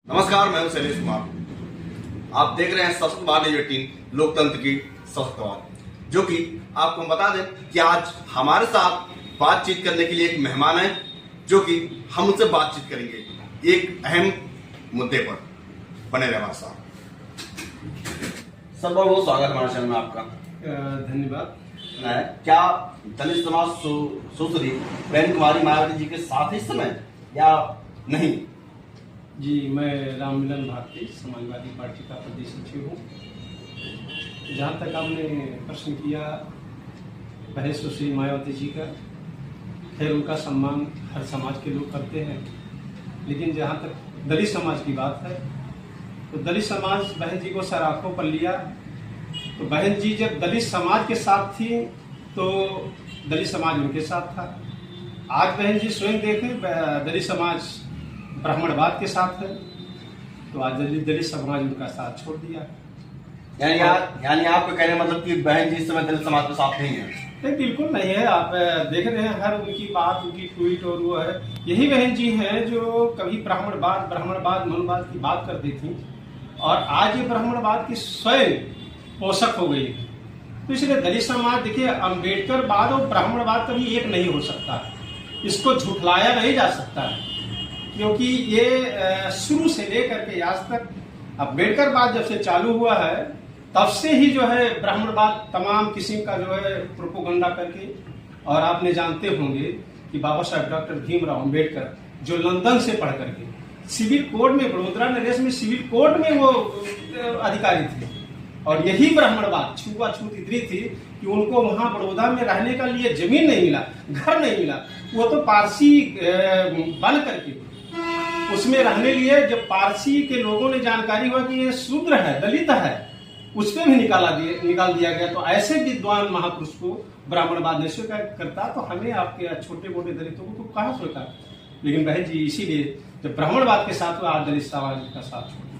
नमस्कार, मैं हूं शैलेश कुमार। आप देख रहे हैं सशक्त भारत न्यूज 18 लोकतंत्र की सशक्त आवाज, जो कि आपको हम बता दें कि आज हमारे साथ बातचीत करने के लिए एक मेहमान है, जो कि हम उनसे बातचीत करेंगे एक अहम मुद्दे पर। बने रहे हमारे साथ। सर, बहुत स्वागत हमारे चैनल में आपका। धन्यवाद। क्या दलित समाज सुश्री बहन कुमारी मायावती जी के साथ इस समय या नहीं? जी, मैं राममिलन भारती समाजवादी पार्टी का प्रदेश सचिव हूँ। जहाँ तक आपने प्रश्न किया बहन सुश्री मायावती जी का, खैर उनका सम्मान हर समाज के लोग करते हैं, लेकिन जहाँ तक दलित समाज की बात है तो दलित समाज बहन जी को सराखों पर लिया। तो बहन जी जब दलित समाज के साथ थी तो दलित समाज उनके साथ था। आज बहन जी स्वयं देखें, दलित समाज ब्राह्मणवाद के साथ है, तो आज दलित समाज उनका साथ छोड़ दिया। यानी आपको कहने मतलब कि बहन जी इस समय दलित समाज के साथ नहीं है? नहीं, बिल्कुल नहीं है। आप देख रहे हैं हर उनकी बात, उनकी ट्वीट और वो है, यही बहन जी हैं जो कभी ब्राह्मणवाद मनुवाद की बात करती थी और आज ये ब्राह्मणवाद की स्वयं पोषक हो गई। तो इसलिए दलित समाज, देखिए, अम्बेडकरवाद और ब्राह्मणवाद कभी एक नहीं हो सकता, इसको झुठलाया नहीं जा सकता है, क्योंकि ये शुरू से लेकर के आज तक अम्बेडकरवाद जब से चालू हुआ है तब से ही जो है ब्राह्मणवाद तमाम किस्म का जो है प्रोपोगंडा करके। और आपने जानते होंगे कि बाबा साहब डॉक्टर भीमराव अम्बेडकर जो लंदन से पढ़ करके सिविल कोड में, वडोदरा नरेश में सिविल कोड में वो अधिकारी थे, और यही ब्राह्मणवाद छुआछूत इतनी थी कि उनको वहां बड़ौदा में रहने का लिए जमीन नहीं मिला, घर नहीं मिला। वो तो पारसी बन करके उसमें रहने लिए, जब पारसी के लोगों ने जानकारी हुआ कि ये शूद्र है, दलित है, उस पर भी निकाल दिया गया। तो ऐसे विद्वान महापुरुष को ब्राह्मणवाद नहीं स्वीकार करता, तो हमें आपके छोटे मोटे दलितों को तो कहाँ स्वीकार। लेकिन बहन जी इसीलिए जब ब्राह्मणवाद के साथ हुआ, आज दलित समाज का साथ छोड़ दिया।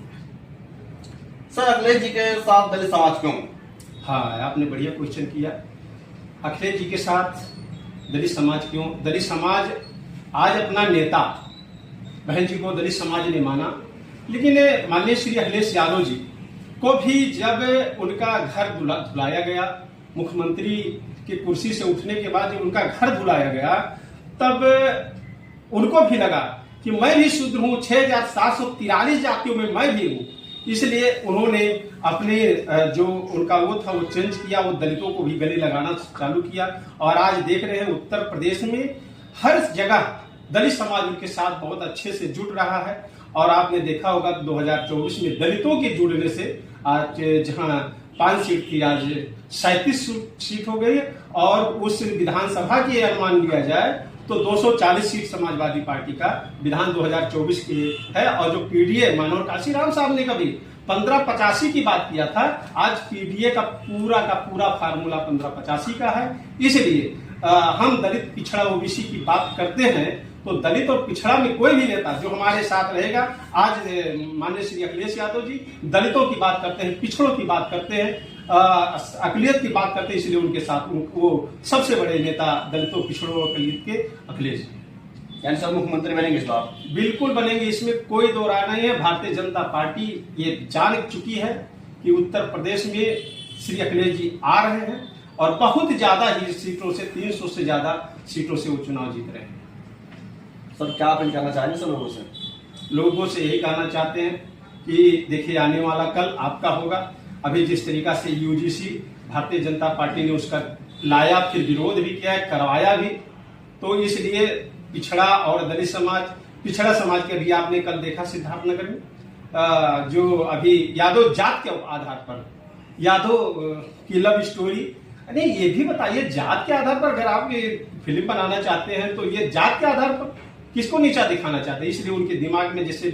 सर, अखिलेश जी के साथ दलित समाज क्यों? हाँ, आपने बढ़िया क्वेश्चन किया। अखिलेश जी के साथ दलित समाज क्यों? दलित समाज आज अपना नेता बहन जी को दलित समाज ने माना, लेकिन माननीय श्री अखिलेश यादव जी को भी जब उनका घर धुलाया गया, मुख्यमंत्री की कुर्सी से उठने के बाद जब उनका घर धुलाया गया, तब उनको भी लगा कि मैं भी शूद्र हूँ, 6,743 जातियों में मैं भी हूँ। इसलिए उन्होंने अपने जो उनका वो था वो चेंज किया, वो दलितों को भी गले लगाना चालू किया। और आज देख रहे हैं उत्तर प्रदेश में हर जगह दलित समाज उनके साथ बहुत अच्छे से जुड़ रहा है। और आपने देखा होगा 2024 में दलितों के जुड़ने से आज जहां 5 सीट थी, आज 37 सीट हो गई। और उस विधानसभा की अनुमान लिया जाए तो 240 सीट समाजवादी पार्टी का विधान 2024 की है। और जो पीडीए मनोहर काशीराम साहब ने कभी 1585 की बात किया था, आज पीडीए का पूरा फार्मूला 1585 का है। इसलिए हम दलित पिछड़ा ओबीसी की बात करते हैं तो दलित और पिछड़ा में कोई भी नेता जो हमारे साथ रहेगा। आज माननीय श्री अखिलेश यादव जी दलितों की बात करते हैं, पिछड़ों की बात करते हैं, अकलियत की बात करते हैं, इसलिए उनके साथ वो सबसे बड़े नेता दलितों, पिछड़ों और अकलियत के अखिलेश जी। यानी सर मुख्यमंत्री बनेंगे इस बार? बिल्कुल बनेंगे, इसमें कोई दो राय नहीं है। भारतीय जनता पार्टी ये जान चुकी है कि उत्तर प्रदेश में श्री अखिलेश जी आ रहे हैं और बहुत ज्यादा ही सीटों से, 300 से ज्यादा सीटों से वो चुनाव जीत रहे हैं। सर, क्या आप कहना चाहेंगे सर लोगों से यही कहना चाहते हैं कि देखिए, आने वाला कल आपका होगा। अभी जिस तरीका से यूजीसी भारतीय जनता पार्टी ने उसका लाया, फिर विरोध भी किया, करवाया भी, तो इसलिए पिछड़ा और दलित समाज, पिछड़ा समाज के भी आपने कल देखा सिद्धार्थनगर में जो अभी यादव जात के आधार पर यादव की लव स्टोरी। नहीं, ये भी बताइए, जात के आधार पर अगर आप ये फिल्म बनाना चाहते हैं तो ये जात के आधार पर किसको नीचा दिखाना चाहते हैं? इसलिए उनके दिमाग में, जैसे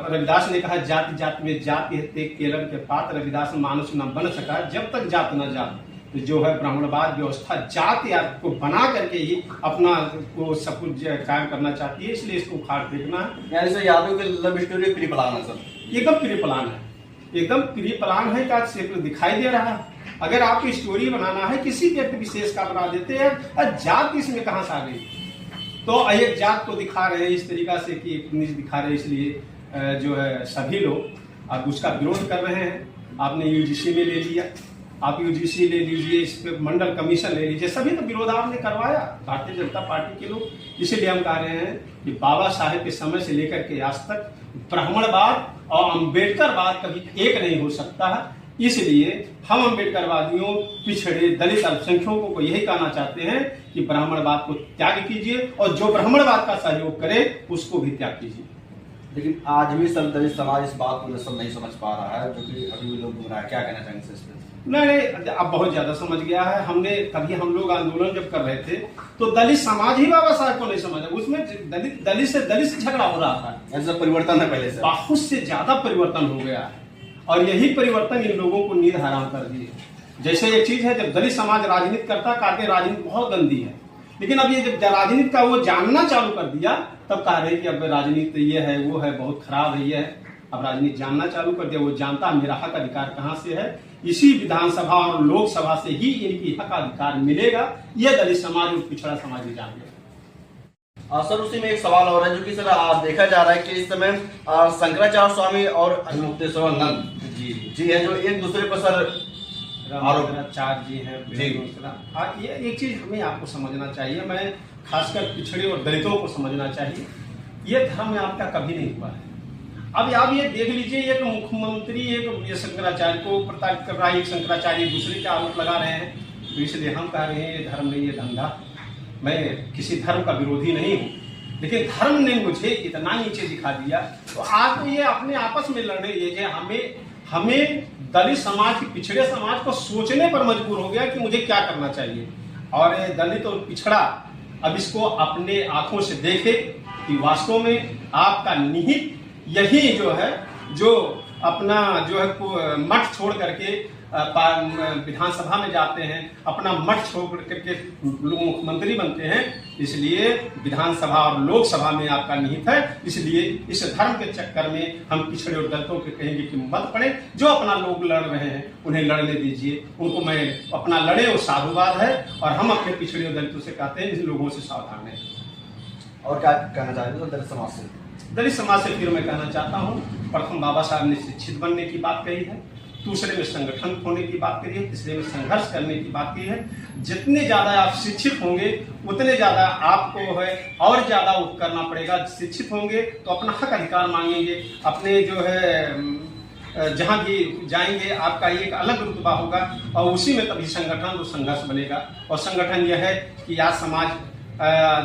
रविदास ने कहा, जाति जात में जाति है केलन के पात, रविदास मानुष न बन सका जब तक जात न जात। तो जो है ब्राह्मणवाद व्यवस्था जात या को बना करके ही अपना को सब कुछ कायम करना चाहती है, इसलिए इसको उखाड़ फेंकना है। यानी सर यादव के लव स्टोरी प्री प्लान है सर? एकदम प्री प्लान है, एकदम प्री प्लान है का दिखाई दे रहा है। अगर आपको स्टोरी बनाना है किसी व्यक्ति विशेष का बना देते हैं, जात इसमें कहां से आ गई? तो एक जात को दिखा रहे हैं इस तरीका से कि एक नीच दिखा रहे हैं, इसलिए जो है सभी लोग अब उसका विरोध कर रहे हैं। आपने यूजीसी में ले लिया, आप यूजीसी ले लीजिए, इस पे मंडल कमीशन ले लीजिए, सभी तो विरोध आपने करवाया भारतीय जनता पार्टी के लोग। इसीलिए हम कह रहे हैं कि बाबा साहेब के समय से लेकर के आज तक ब्राह्मणवाद और अम्बेडकरवाद कभी एक नहीं हो सकता है। इसलिए हम अम्बेडकरवादियों, पिछड़े, दलित, अल्पसंख्यकों को यही कहना चाहते हैं कि ब्राह्मणवाद को त्याग कीजिए और जो ब्राह्मणवाद का सहयोग करे उसको भी त्याग कीजिए। लेकिन आज भी सब दलित समाज इस बात को सब नहीं समझ पा रहा है, जो कि अभी भी लोग गुमराह। क्या कहना चाहेंगे इस पे? नहीं, अब बहुत ज्यादा समझ गया है। हमने कभी हम लोग आंदोलन जब कर रहे थे तो दलित समाज ही बाबा साहब को नहीं समझा, उसमें दलित से झगड़ा हो रहा था। ऐसा परिवर्तन है पहले से, बहुत से ज्यादा परिवर्तन हो गया है और यही परिवर्तन इन लोगों को नींद हराम कर दिए। जैसे एक चीज है, जब दलित समाज राजनीति करता, कहते राजनीति बहुत गंदी है, लेकिन अब ये जब राजनीति का वो जानना चालू कर दिया तब कह रहे कि अब राजनीति ये है, वो है, बहुत खराब है, ये है। अब राजनीति जानना चालू कर दिया, वो जानता मेरा हक अधिकार कहाँ से है। इसी विधानसभा और लोकसभा से ही इनकी हक अधिकार मिलेगा, ये दलित समाज और पिछड़ा समाज ही जान गया। सर उसी में एक सवाल और है, जो कि सर देखा जा रहा है कि इस समय शंकराचार्य स्वामी और अग्निहोत्रेश्वरानंद जी है, जो एक दूसरे पर सर शंकराचार्य जी हैं। ये एक चीज हमें आपको समझना चाहिए, मैं खासकर पिछड़े और दलितों को समझना चाहिए, ये धर्म में आपका कभी नहीं हुआ है। अब आप ये देख लीजिए, एक मुख्यमंत्री एक शंकराचार्य को प्रताड़ित कर रहा है, एक शंकराचार्य दूसरे के आरोप लगा रहे हैं। तो इसलिए हम कह रहे हैं ये धर्म नहीं, ये धंधा। मैं किसी धर्म का विरोधी नहीं हूँ, लेकिन धर्म ने मुझे इतना नीचे दिखा दिया तो आज तो ये अपने आपस में लड़ने दीजिए। हमें दलित समाज की, पिछड़े समाज को सोचने पर मजबूर हो गया कि मुझे क्या करना चाहिए। और दलित और पिछड़ा अब इसको अपने आंखों से देखे कि वास्तव में आपका निहित यही जो है, जो अपना जो है मठ छोड़ करके विधानसभा में जाते हैं, अपना मठ छोड़ करके लोग मुख्यमंत्री बनते हैं। इसलिए विधानसभा और लोकसभा में आपका निहित है। इसलिए इस धर्म के चक्कर में हम पिछड़े और दलितों के कहेंगे कि मत पड़े। जो अपना लोग लड़ रहे हैं उन्हें लड़ने दीजिए, उनको मैं अपना लड़े वो साधुवाद है। और हम अपने पिछड़े और दलितों से कहते हैं इन लोगों से सावधान है। और क्या कहना चाहेंगे दलित समाज से? दलित समाज से फिर मैं कहना चाहता हूँ, प्रथम बाबा साहब ने शिक्षित बनने की बात कही है, दूसरे में संगठन होने की बात करी है, तीसरे में संघर्ष करने की बात की है। जितने ज्यादा आप शिक्षित होंगे उतने ज्यादा आपको है और ज्यादा करना पड़ेगा। शिक्षित होंगे तो अपना हक अधिकार मांगेंगे, अपने जो है जहां भी जाएंगे आपका एक अलग रुतबा होगा और उसी में तभी संगठन और संघर्ष बनेगा। और संगठन यह है कि आज समाज,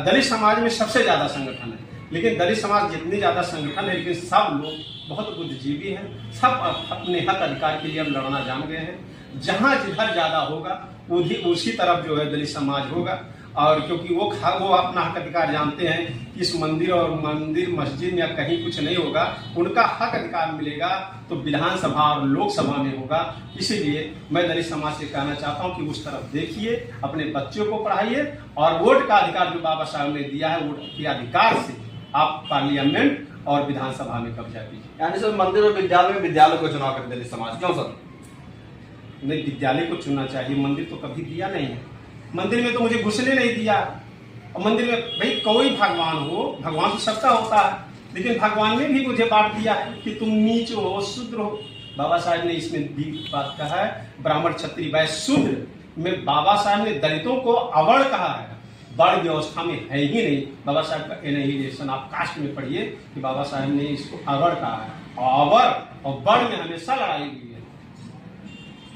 दलित समाज में सबसे ज्यादा संगठन है, लेकिन दलित समाज जितने ज्यादा संगठन है, लेकिन सब लोग बहुत बुद्धिजीवी हैं, सब अपने हक अधिकार के लिए अब लड़ना जान गए हैं। जहां जिधर ज्यादा होगा उसी तरफ जो है दलित समाज होगा। और क्योंकि वो अपना हक अधिकार जानते हैं कि इस मंदिर मस्जिद या कहीं कुछ नहीं होगा, उनका हक अधिकार मिलेगा तो विधानसभा और लोकसभा में होगा। इसीलिए मैं दलित समाज से कहना चाहता हूं कि उस तरफ देखिए, अपने बच्चों को पढ़ाइए और वोट का अधिकार जो बाबा साहब ने दिया है, वोट के अधिकार से आप पार्लियामेंट और विधानसभा में कब्जा कीजिए। यानी सर मंदिर और विद्यालय को चुनाव कर दलित समाज, क्यों सर? नहीं, विद्यालय को चुनना चाहिए, मंदिर तो कभी दिया नहीं है। मंदिर में तो मुझे घुसने नहीं दिया। और मंदिर में भाई कोई भगवान हो, भगवान तो सबका होता है, लेकिन भगवान ने भी मुझे बांट दिया है कि तुम नीच हो, शूद्र हो। बाबा साहब ने इसमें भी बात कहा है, ब्राह्मण क्षत्रिय वैश्य शूद्र में बाबा साहब ने दलितों को अवर्ण कहा है, बड़ व्यवस्था में है ही नहीं। बाबा साहब का एनहिलेशन आप कास्ट में पढ़िए कि बाबा साहब ने इसको अवर्ण कहा है। और अवर्ण और बड़ में हमेशा लड़ाई हुई है,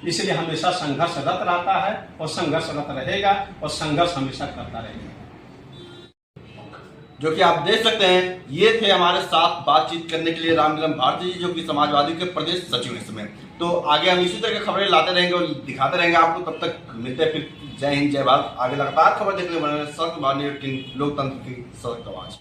इसलिए हमेशा संघर्षरत रहता है और संघर्षरत रहेगा और संघर्ष हमेशा करता रहेगा। जो कि आप देख सकते हैं, ये थे हमारे साथ बातचीत करने के लिए रामनीलम भारती जी, जो कि समाजवादी के प्रदेश सचिव इस समय। तो आगे हम इसी तरह की खबरें लाते रहेंगे और दिखाते रहेंगे आपको। तब तक मिलते हैं फिर। जय हिंद, जय भारत। आगे लगातार खबर देखने वाले लोकतंत्र की सशक्त आवाज।